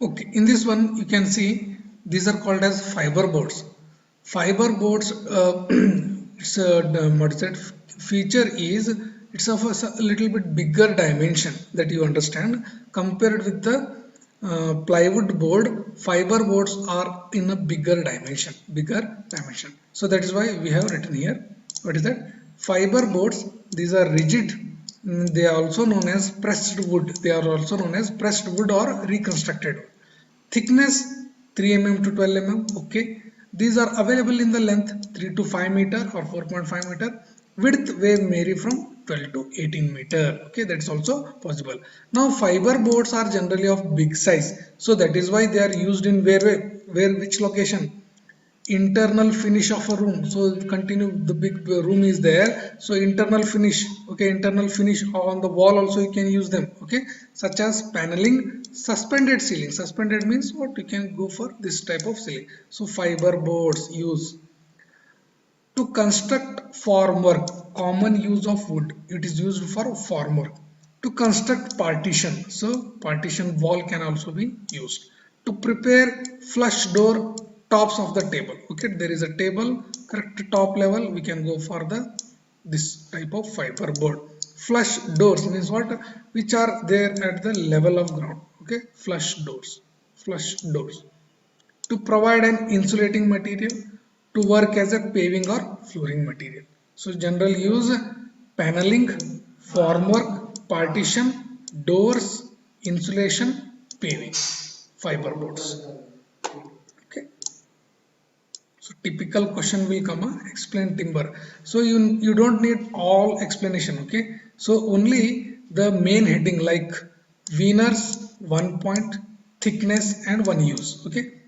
Okay, in this one you can see these are called as fiber boards. Fiber boards, it's what is that feature is it's of a little bit bigger dimension that you understand compared with the plywood board. Fiber boards are in a bigger dimension. So that is why we have written here. What is that? Fiber boards. These are rigid. They are also known as pressed wood. They are also known as pressed wood or reconstructed wood. Thickness 3 mm to 12 mm. Okay, these are available in the length 3 to 5 meter or 4.5 meter. Width may vary from 12 to 18 meter. Okay, that's also possible. Now fiber boards are generally of big size, so that is why they are used in where which location? Internal finish of a room. So continue, the big room is there, so internal finish. Okay, internal finish on the wall also you can use them. Okay, such as paneling, suspended ceiling. Suspended means what? You can go for this type of ceiling. So fiber boards use to construct formwork. Common use of wood, it is used for formwork. To construct partition, so partition wall can also be used. To prepare flush door tops of the table. Okay, there is a table, correct top level, we can go for the this type of fiber board. Flush doors means what? Which are there at the level of ground. Okay, flush doors. Flush doors to provide an insulating material, to work as a paving or flooring material. So general use: paneling, formwork, partition, doors, insulation, paving, fiber boards. Okay. So typical question will come, explain timber. So you don't need all explanation. Okay. So only the main heading like wieners, 1 point, thickness and one use. Okay,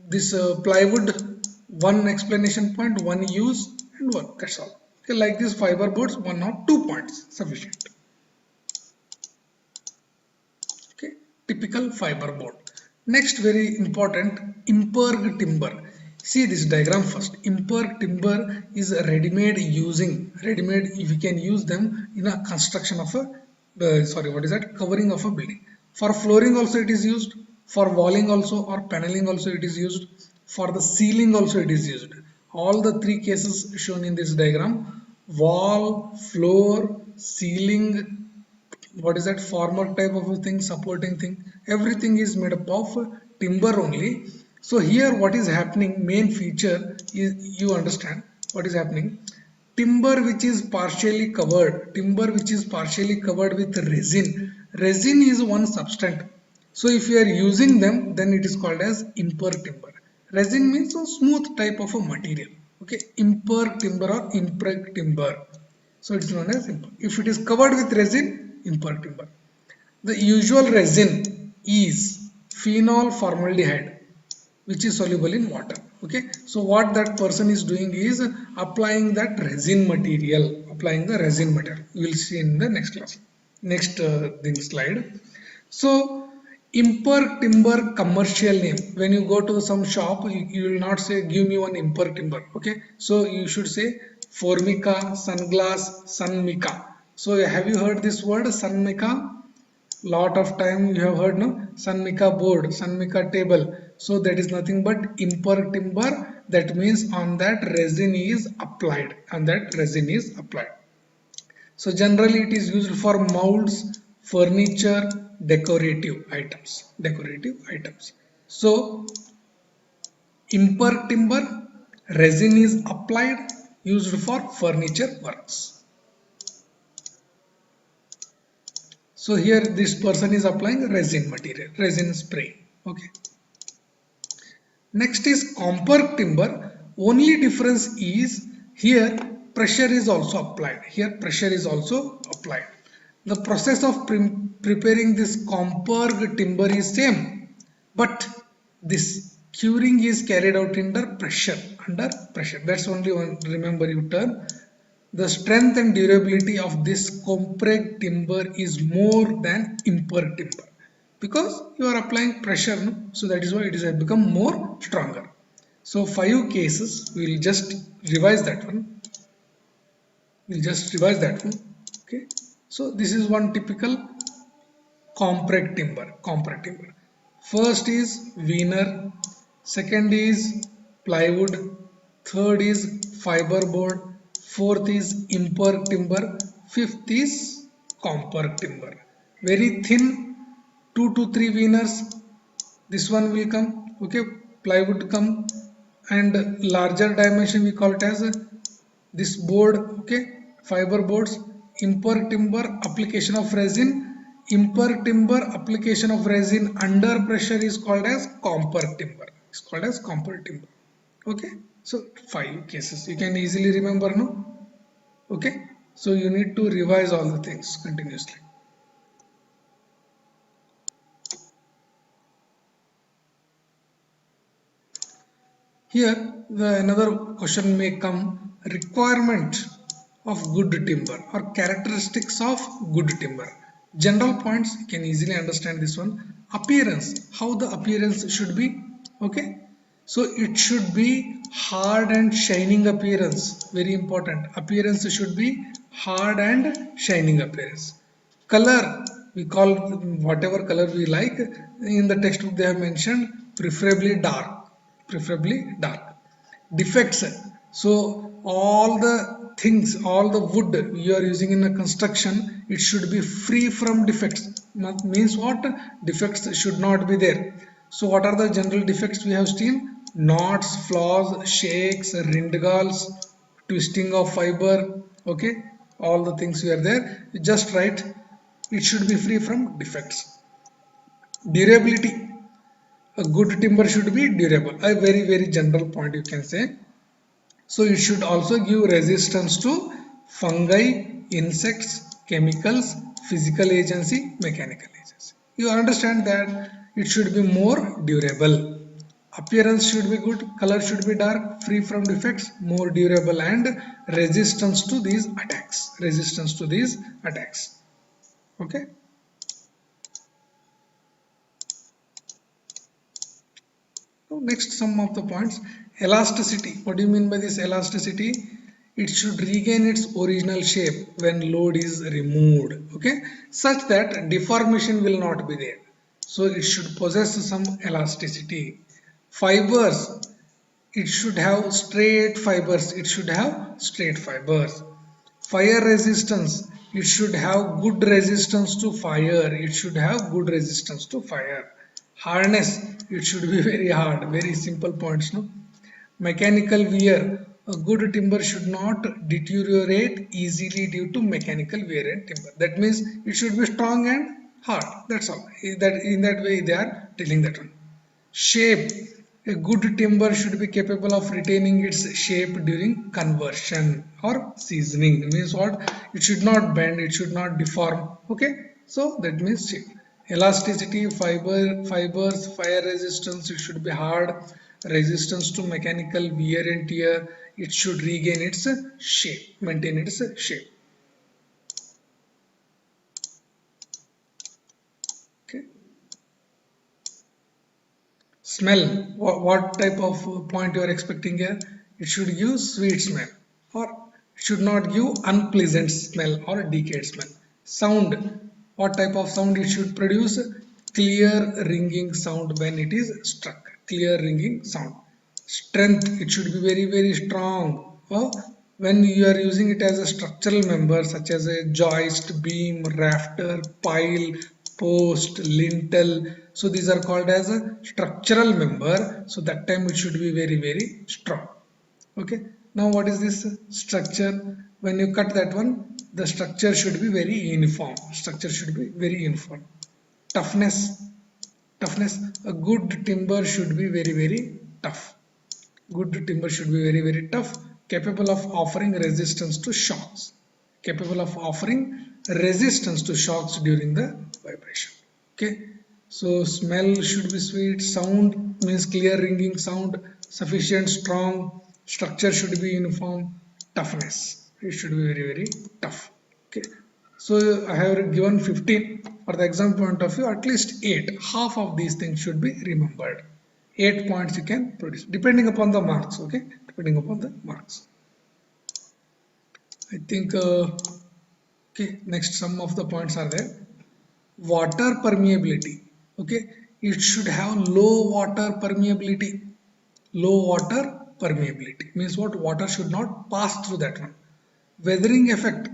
this plywood, one explanation point, one use and one, that's all. Okay, like this fiber boards, 1 or 2 points sufficient. Okay, typical fiber board. Next, very important, imperg timber. See this diagram first. Imperg timber is ready-made, using ready-made, we can use them in a construction of a sorry, what is that, covering of a building. For flooring also it is used, for walling also or paneling also it is used, for the ceiling also it is used. All the three cases shown in this diagram: wall, floor, ceiling, what is that, former type of a thing, supporting thing, everything is made up of timber only. So here what is happening, main feature is, you understand what is happening. Timber which is partially covered, timber which is partially covered with resin. Resin is one substance. So if you are using them, then it is called as imper timber. Resin means a smooth type of a material. Okay, imper timber or impreg timber. So it's known as imper. If it is covered with resin, imper timber. The usual resin is phenol formaldehyde, which is soluble in water. Okay, so what that person is doing is applying that resin material, applying the resin material. We will see in the next class, next thing slide. So imper timber commercial name. When you go to some shop, you will not say give me one imper timber. Okay, so you should say formica, sunglass, sunmica. So have you heard this word sunmica? Lot of time you have heard, no? Sunmica board, Sunmica table. So that is nothing but imper timber. That means on that resin is applied, and that resin is applied. So generally it is used for molds, furniture, decorative items. So imper timber, resin is applied, used for furniture works. So here this person is applying resin material, resin spray. Okay. Next is comper timber. Only difference is here pressure is also applied. Here pressure is also applied. The process of preparing this comper timber is same, but this curing is carried out under pressure. Under pressure. That's only one. Remember you term. The strength and durability of this compreg timber is more than imper timber, because you are applying pressure, no? So that is why it is become more stronger. So 5 cases, we will just revise that one. We'll just revise that one. Okay. So this is one typical compreg timber. Compreg timber. First is veneer, second is plywood, third is fiberboard, fourth is imper timber, fifth is comper timber. Very thin 2 to 3 veneers, this one will come, okay, plywood come, and larger dimension we call it as this board, okay, fiber boards. Imper timber application of resin, imper timber application of resin under pressure is called as comper timber, it's called as comper timber. Okay, so 5 cases you can easily remember, no? Okay, so you need to revise all the things continuously. Here another question may come, requirement of good timber or characteristics of good timber. General points you can easily understand this one. Appearance, how the appearance should be, okay, so it should be hard and shining appearance, very important. Appearance should be hard and shining appearance. Color, we call whatever color we like, in the textbook they have mentioned preferably dark, preferably dark. Defects, so all the things, all the wood you are using in a construction, it should be free from defects. Means what? Defects should not be there. So what are the general defects we have seen? Knots, flaws, shakes, rindigals, twisting of fiber, okay, all the things we are there, you just write it should be free from defects. Durability, a good timber should be durable, a very general point you can say. So it should also give resistance to fungi, insects, chemicals, physical agency, mechanical agency. You understand that it should be more durable. Appearance should be good, color should be dark, free from defects, more durable, and resistance to these attacks, resistance to these attacks. Okay. So next, some of the points. Elasticity. What do you mean by this elasticity? It should regain its original shape when load is removed, okay, such that deformation will not be there. So it should possess some elasticity. Fibers, it should have straight fibers, it should have straight fibers. Fire resistance, it should have good resistance to fire, it should have good resistance to fire. Hardness, it should be very hard, very simple points, no? Mechanical wear, a good timber should not deteriorate easily due to mechanical wear and timber. That means it should be strong and hard, that's all. In that way they are telling that one. Shape, a good timber should be capable of retaining its shape during conversion or seasoning. It means what? It should not bend, it should not deform. Okay, so that means shape. Elasticity, fibers, fire resistance, it should be hard. Resistance to mechanical wear and tear, it should regain its shape, maintain its shape. Okay. Smell, what type of point you are expecting here? It should give sweet smell, or it should not give unpleasant smell or decayed smell. Sound, what type of sound it should produce? Clear ringing sound when it is struck, clear ringing sound. Strength, it should be very strong. When you are using it as a structural member such as a joist, beam, rafter, pile, post, lintel, so these are called as a structural member, so that time it should be very strong. Okay, now what is this structure? When you cut that one, the structure should be very uniform, structure should be very uniform. Toughness, toughness, a good timber should be very tough. Good timber should be very tough, capable of offering resistance to shocks, capable of offering resistance to shocks during the vibration. Okay, so smell should be sweet. Sound means clear ringing sound, sufficient strong. Structure should be uniform. Toughness, it should be very tough. Okay, so I have given 15. For the exam point of view, at least 8, half of these things should be remembered. 8 points you can produce depending upon the marks. Okay, depending upon the marks. I think okay, next some of the points are there. Water permeability, okay, it should have low water permeability. Low water permeability means what? Water should not pass through that one. Weathering effect.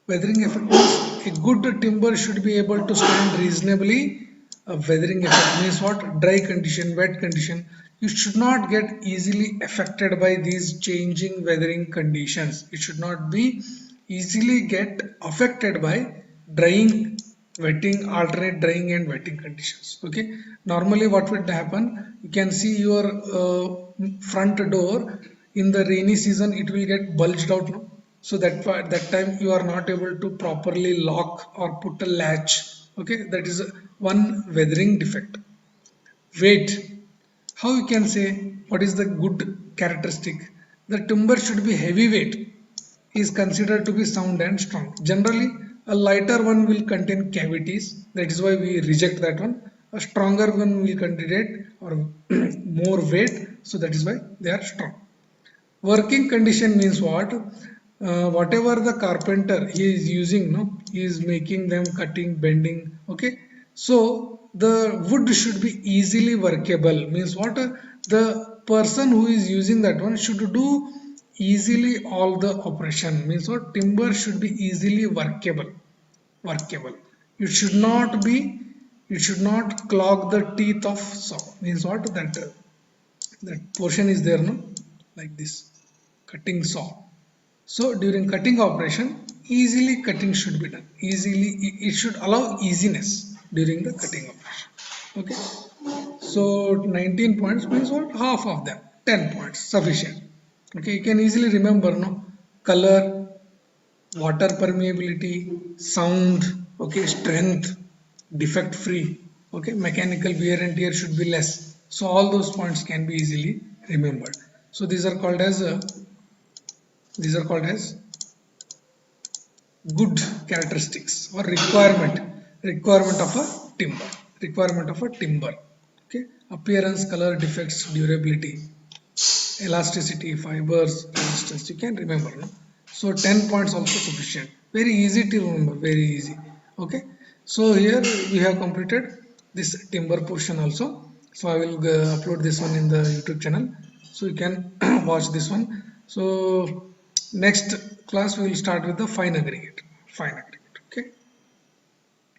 Weathering effect means a good timber should be able to stand reasonably. A weathering effect means what? Dry condition, wet condition. You should not get easily affected by these changing weathering conditions. It should not be easily get affected by drying, wetting, alternate drying and wetting conditions. Okay, normally what would happen? You can see your front door in the rainy season, it will get bulged out, no? So that time you are not able to properly lock or put a latch. Okay, that is one weathering defect. Weight. How you can say what is the good characteristic? The timber should be heavyweight, is considered to be sound and strong. Generally, a lighter one will contain cavities. That is why we reject that one. A stronger one will contain or more weight. So that is why they are strong. Working condition means what? Whatever the carpenter he is using, no, he is making them cutting, bending. Okay, so the wood should be easily workable. Means what? The person who is using that one should do easily all the operation. Means what? Timber should be easily workable. Workable. It should not be. It should not clog the teeth of saw. Means what? That portion is there, no, like this cutting saw. So during cutting operation, easily cutting should be done. Easily, it should allow easiness during the cutting operation. Okay, so 19 points means what? Half of them, 10 points sufficient. Okay, you can easily remember, no? Color, water permeability, sound, okay, strength, defect free, okay, mechanical wear and tear should be less. So all those points can be easily remembered. So these are called as good characteristics or requirement of a timber. Requirement of a timber. Okay, appearance, color, defects, durability, elasticity, fibers, resistance. You can remember, no? So 10 points also sufficient. Very easy to remember, very easy. Okay, so here we have completed this timber portion also. So I will upload this one in the YouTube channel, so you can watch this one. So next class we will start with the fine aggregate.